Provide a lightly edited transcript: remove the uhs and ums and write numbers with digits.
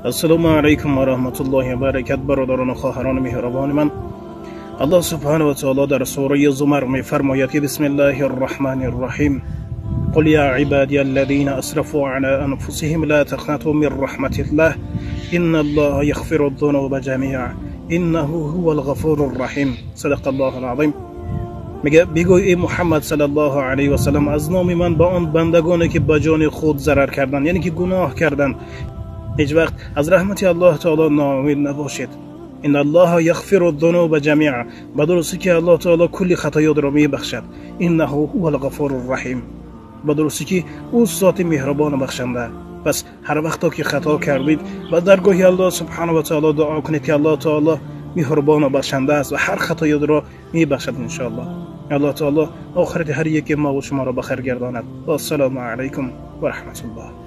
السلام علیکم و رحمت الله و برکاته برادران و خواهران مهربان من. الله سبحانه و تعالی در سوره زمر می‌فرماید که بسم الله الرحمن الرحیم قل یا عبادی الذین اسرفوا علی انفسهم لا تقنطوا من رحمت الله ان الله یغفر الذنوب جمیعا انه هو الغفور الرحیم. صدق الله العظیم. میگه بگوی ای محمد صلی الله علیه و سلم از نام من با آن بندگانی که به جان خود ضرر کردند، یعنی که گناه کردند، هیچ وقت از رحمت الله تعالی ناامید نباشید. ان الله یغفر الذنوب جمیعا، به درستی که الله تعالی کل خطایا را میبخشد. انه هو الغفور الرحیم، به درستی که او ذات مهربان و بخشنده. پس هر وقت که خطا کردید و درگاه الله سبحانه و تعالی دعا کنید که الله تعالی مهربان و بخشنده است و هر خطای را میبخشد ان شاء الله. الله تعالی آخرت هر یک ما و شما را بخیر گرداند. و السلام علیکم و رحمت الله.